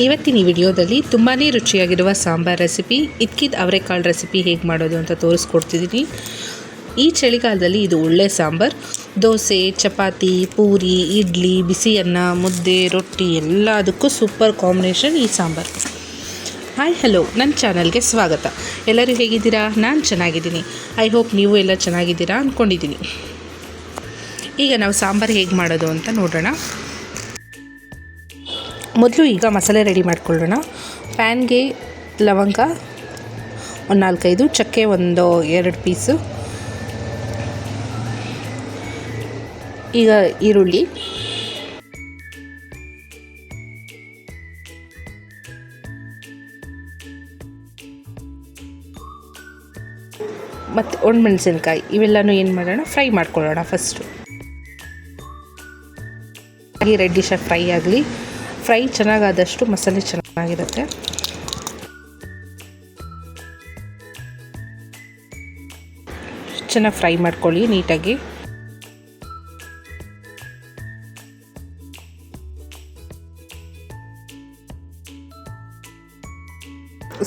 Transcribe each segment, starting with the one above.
ಇವತ್ತಿನ ಈ ವಿಡಿಯೋದಲ್ಲಿ ತುಂಬಾ ರುಚಿಯಾಗಿರುವ ಸಾಂಬಾರ್ ರೆಸಿಪಿ ಇದ್ಕಿದ ಅವರೆಕಾಳು ರೆಸಿಪಿ ಹೇಗೆ ಮಾಡೋದು ಅಂತ ತೋರಿಸ್ಕೊಡ್ತಿದ್ದೀನಿ. ಈ ಚಳಿಗಾಲದಲ್ಲಿ ಇದು ಒಳ್ಳೆ ಸಾಂಬಾರ್. ದೋಸೆ, ಚಪಾತಿ, ಪೂರಿ, ಇಡ್ಲಿ, ಬಿಸಿ ಅನ್ನ, ಮುದ್ದೆ, ರೊಟ್ಟಿ ಎಲ್ಲದಕ್ಕೂ ಸೂಪರ್ ಕಾಂಬಿನೇಷನ್ ಈ ಸಾಂಬಾರು. ಹಾಯ್ ಹಲೋ, ನನ್ನ ಚಾನಲ್ಗೆ ಸ್ವಾಗತ. ಎಲ್ಲರೂ ಹೇಗಿದ್ದೀರಾ? ನಾನು ಚೆನ್ನಾಗಿದ್ದೀನಿ. ಐ ಹೋಪ್ ನೀವು ಎಲ್ಲ ಚೆನ್ನಾಗಿದ್ದೀರಾ ಅಂದ್ಕೊಂಡಿದ್ದೀನಿ. ಈಗ ನಾವು ಸಾಂಬಾರು ಹೇಗೆ ಮಾಡೋದು ಅಂತ ನೋಡೋಣ. ಮೊದಲು ಈಗ ಮಸಾಲೆ ರೆಡಿ ಮಾಡ್ಕೊಳ್ಳೋಣ. ಪ್ಯಾನ್ಗೆ ಲವಂಗ ಒಂದು 4-5, ಚಕ್ಕೆ ಒಂದು 2 ಪೀಸು, ಈಗ ಈರುಳ್ಳಿ, ಮತ್ತು ಒಣಮೆಣಸಿನ್ಕಾಯಿ ಇವೆಲ್ಲನೂ ಏನು ಮಾಡೋಣ, ಫ್ರೈ ಮಾಡ್ಕೊಳ್ಳೋಣ. ಫಸ್ಟು ರೆಡ್ಡಿಶಾಗಿ ಫ್ರೈ ಆಗಲಿ. ಫ್ರೈ ಚೆನ್ನಾಗಾದಷ್ಟು ಮಸಾಲೆ ಚೆನ್ನಾಗಿರುತ್ತೆ. ಚೆನ್ನಾಗಿ ಫ್ರೈ ಮಾಡ್ಕೊಳ್ಳಿ ನೀಟಾಗಿ.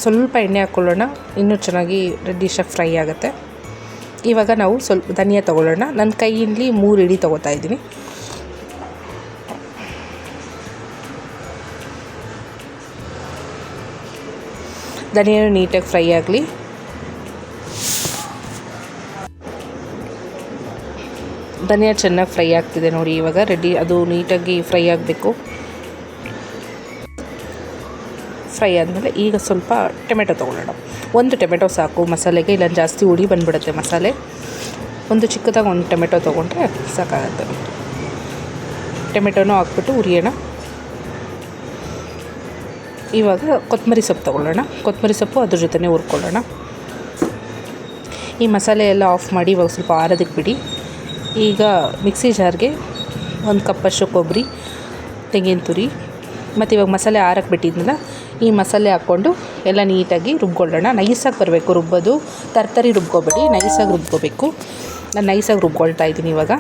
ಸ್ವಲ್ಪ ಎಣ್ಣೆ ಹಾಕ್ಕೊಳ್ಳೋಣ, ಇನ್ನೂ ಚೆನ್ನಾಗಿ ರೆಡ್ಡಿಶಾಗಿ ಫ್ರೈ ಆಗುತ್ತೆ. ಇವಾಗ ನಾವು ಸ್ವಲ್ಪ ಧನಿಯಾ ತೊಗೊಳ್ಳೋಣ. ನನ್ನ ಕೈಯಲ್ಲಿ 3 ಇಡಿ ತೊಗೋತಾ ಇದ್ದೀನಿ. ಧನಿಯಾ ನೀಟಾಗಿ ಫ್ರೈ ಆಗಲಿ. ಧನಿಯಾ ಚೆನ್ನಾಗಿ ಫ್ರೈ ಆಗ್ತಿದೆ ನೋಡಿ. ಇವಾಗ ಅದು ನೀಟಾಗಿ ಫ್ರೈ ಆಗಬೇಕು. ಫ್ರೈ ಆದಮೇಲೆ ಈಗ ಸ್ವಲ್ಪ ಟೊಮೆಟೊ ತೊಗೊಳ್ಳೋಣ. 1 ಟೊಮೆಟೊ ಸಾಕು ಮಸಾಲೆಗೆ, ಇಲ್ಲ ಜಾಸ್ತಿ ಹುಳಿ ಬಂದುಬಿಡುತ್ತೆ ಮಸಾಲೆ. ಒಂದು ಚಿಕ್ಕದಾಗಿ 1 ಟೊಮೆಟೊ ತೊಗೊಂಡ್ರೆ ಸಾಕಾಗುತ್ತೆ. ಟೊಮೆಟೊನೂ ಹಾಕ್ಬಿಟ್ಟು ಹುರಿಯೋಣ. ಇವಾಗ ಕೊತ್ತಂಬರಿ ಸೊಪ್ಪು ತೊಗೊಳ್ಳೋಣ. ಕೊತ್ತಂಬರಿ ಸೊಪ್ಪು ಅದ್ರ ಜೊತೆನೇ ಹುರ್ಕೊಳ್ಳೋಣ. ಈ ಮಸಾಲೆ ಎಲ್ಲ ಆಫ್ ಮಾಡಿ ಇವಾಗ ಸ್ವಲ್ಪ ಆರೋದಕ್ಕೆ ಬಿಡಿ. ಈಗ ಮಿಕ್ಸಿ ಜಾರ್ಗೆ 1 ಕಪ್ಪಷ್ಟು ಕೊಬ್ಬರಿ, ತೆಂಗಿನ ತುರಿ, ಮತ್ತು ಇವಾಗ ಮಸಾಲೆ ಆರಕ್ಕೆ ಬಿಟ್ಟಿದ್ನಲ್ಲ, ಈ ಮಸಾಲೆ ಹಾಕ್ಕೊಂಡು ಎಲ್ಲ ನೀಟಾಗಿ ರುಬ್ಕೊಳ್ಳೋಣ. ನೈಸಾಗಿ ಬರಬೇಕು ರುಬ್ಬೋದು, ತರ್ತರಿ ರುಬ್ಕೋಬೇಡಿ, ನೈಸಾಗಿ ರುಬ್ಕೋಬೇಕು. ನಾನು ನೈಸಾಗಿ ರುಬ್ಕೊಳ್ತಾ ಇದ್ದೀನಿ. ಇವಾಗ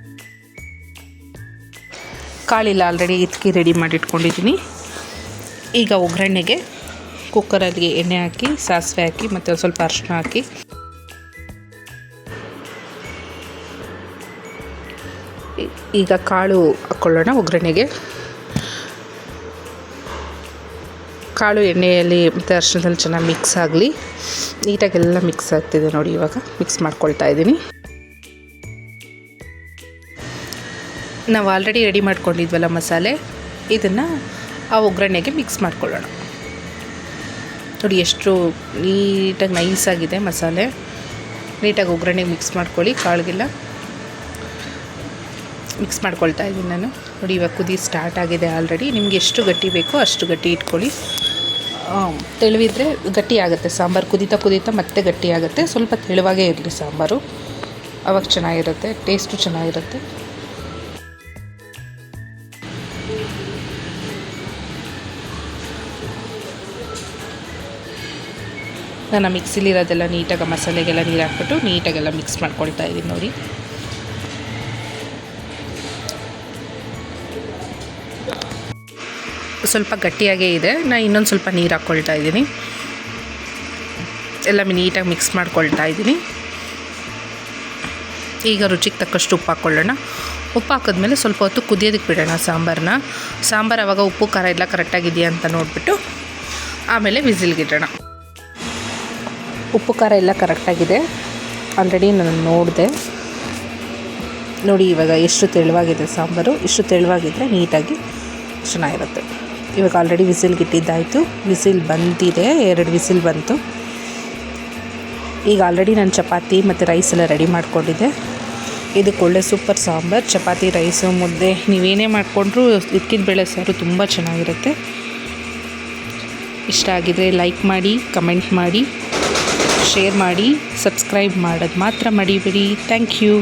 ಕಾಳೆಲ್ಲ ಆಲ್ರೆಡಿ ಇಟ್ಕಿ ರೆಡಿ ಮಾಡಿ ಇಟ್ಕೊಂಡಿದ್ದೀನಿ. ಈಗ ಒಗ್ಗರಣೆಗೆ ಕುಕ್ಕರಲ್ಲಿ ಎಣ್ಣೆ ಹಾಕಿ, ಸಾಸಿವೆ ಹಾಕಿ, ಮತ್ತು ಒಂದು ಸ್ವಲ್ಪ ಅರಿಶಿನ ಹಾಕಿ, ಈಗ ಕಾಳು ಹಾಕ್ಕೊಳ್ಳೋಣ ಒಗ್ಗರಣೆಗೆ. ಕಾಳು ಎಣ್ಣೆಯಲ್ಲಿ ಮತ್ತು ಅರಿಶಿನದಲ್ಲಿ ಚೆನ್ನಾಗಿ ಮಿಕ್ಸ್ ಆಗಲಿ. ನೀಟಾಗೆಲ್ಲ ಮಿಕ್ಸ್ ಆಗ್ತಿದೆ ನೋಡಿ. ಇವಾಗ ಮಿಕ್ಸ್ ಮಾಡ್ಕೊಳ್ತಾ ಇದ್ದೀನಿ. ನಾವು ಆಲ್ರೆಡಿ ರೆಡಿ ಮಾಡ್ಕೊಂಡಿದ್ವಲ್ಲ ಮಸಾಲೆ, ಇದನ್ನು ಆ ಒಗ್ಗರಣೆಗೆ ಮಿಕ್ಸ್ ಮಾಡ್ಕೊಳ್ಳೋಣ. ನೋಡಿ ಎಷ್ಟು ನೀಟಾಗಿ ನೈಸಾಗಿದೆ ಮಸಾಲೆ. ನೀಟಾಗಿ ಒಗ್ಗರಣೆಗೆ ಮಿಕ್ಸ್ ಮಾಡ್ಕೊಳ್ಳಿ. ಕಾಳಿಗೆಲ್ಲ ಮಿಕ್ಸ್ ಮಾಡ್ಕೊಳ್ತಾ ಇದ್ದೀನಿ ನಾನು. ನೋಡಿ ಇವಾಗ ಕುದಿ ಸ್ಟಾರ್ಟ್ ಆಗಿದೆ ಆಲ್ರೆಡಿ. ನಿಮ್ಗೆ ಎಷ್ಟು ಗಟ್ಟಿ ಬೇಕೋ ಅಷ್ಟು ಗಟ್ಟಿ ಇಟ್ಕೊಳ್ಳಿ. ತೆಳುವಿದ್ರೆ ಗಟ್ಟಿ ಆಗುತ್ತೆ ಸಾಂಬಾರು. ಕುದೀತಾ ಮತ್ತೆ ಗಟ್ಟಿ ಆಗುತ್ತೆ. ಸ್ವಲ್ಪ ತೆಳುವಾಗೇ ಇರಲಿ ಸಾಂಬಾರು, ಅವಾಗ ಚೆನ್ನಾಗಿರುತ್ತೆ, ಟೇಸ್ಟು ಚೆನ್ನಾಗಿರುತ್ತೆ. ನಾನು ಮಿಕ್ಸಿಲಿರೋದೆಲ್ಲ ನೀಟಾಗಿ ಮಸಾಲೆಗೆಲ್ಲ ನೀರು ಹಾಕ್ಬಿಟ್ಟು ನೀಟಾಗೆಲ್ಲ ಮಿಕ್ಸ್ ಮಾಡ್ಕೊಳ್ತಾ ಇದ್ದೀನಿ ನೋಡಿ. ಸ್ವಲ್ಪ ಗಟ್ಟಿಯಾಗೇ ಇದೆ. ನಾನು ಇನ್ನೊಂದು ಸ್ವಲ್ಪ ನೀರು ಹಾಕ್ಕೊಳ್ತಾ ಇದ್ದೀನಿ. ಎಲ್ಲ ನೀಟಾಗಿ ಮಿಕ್ಸ್ ಮಾಡ್ಕೊಳ್ತಾ ಇದ್ದೀನಿ. ಈಗ ರುಚಿಗೆ ತಕ್ಕಷ್ಟು ಉಪ್ಪು ಹಾಕ್ಕೊಳ್ಳೋಣ. ಉಪ್ಪು ಹಾಕಿದ್ಮೇಲೆ ಸ್ವಲ್ಪ ಹೊತ್ತು ಕುದಿಯೋದಕ್ಕೆ ಬಿಡೋಣ ಸಾಂಬಾರನ್ನ. ಸಾಂಬಾರು ಆವಾಗ ಉಪ್ಪು ಖಾರ ಎಲ್ಲ ಕರೆಕ್ಟಾಗಿದೆಯಾ ಅಂತ ನೋಡಿಬಿಟ್ಟು ಆಮೇಲೆ ವಿಸಿಲ್ಗಿಡೋಣ. ಉಪ್ಪು ಖಾರ ಎಲ್ಲ ಕರೆಕ್ಟಾಗಿದೆ ಆಲ್ರೆಡಿ ನಾನು ನೋಡಿದೆ ನೋಡಿ. ಇವಾಗ ಎಷ್ಟು ತೆಳುವಾಗಿದೆ ಸಾಂಬಾರು. ಇಷ್ಟು ತೆಳುವಾಗಿದ್ದರೆ ನೀಟಾಗಿ ಚೆನ್ನಾಗಿರುತ್ತೆ. ಇವಾಗ ಆಲ್ರೆಡಿ ವಿಸಿಲ್ಗಿಟ್ಟಿದ್ದಾಯಿತು. ವಿಸಿಲ್ ಬಂದಿದೆ, 2 ವಿಸಿಲ್ ಬಂತು. ಈಗ ಆಲ್ರೆಡಿ ನಾನು ಚಪಾತಿ ಮತ್ತು ರೈಸ್ ಎಲ್ಲ ರೆಡಿ ಮಾಡ್ಕೊಂಡಿದ್ದೆ. ಇದಕ್ಕೆ ಒಳ್ಳೆ ಸೂಪರ್ ಸಾಂಬಾರು. ಚಪಾತಿ, ರೈಸು, ಮುದ್ದೆ ನೀವೇನೇ ಮಾಡಿಕೊಂಡ್ರೂ ಇದ್ಕಿದ ಬೇಳೆ ಸಾರು ತುಂಬ ಚೆನ್ನಾಗಿರುತ್ತೆ. ಇಷ್ಟ ಆಗಿದರೆ ಲೈಕ್ ಮಾಡಿ, ಕಮೆಂಟ್ ಮಾಡಿ, ಶೇರ್ ಮಾಡಿ, ಸಬ್ಸ್ಕ್ರೈಬ್ ಮಾಡೋದು ಮಾತ್ರ ಮರಿಬೇಡಿ. Thank you.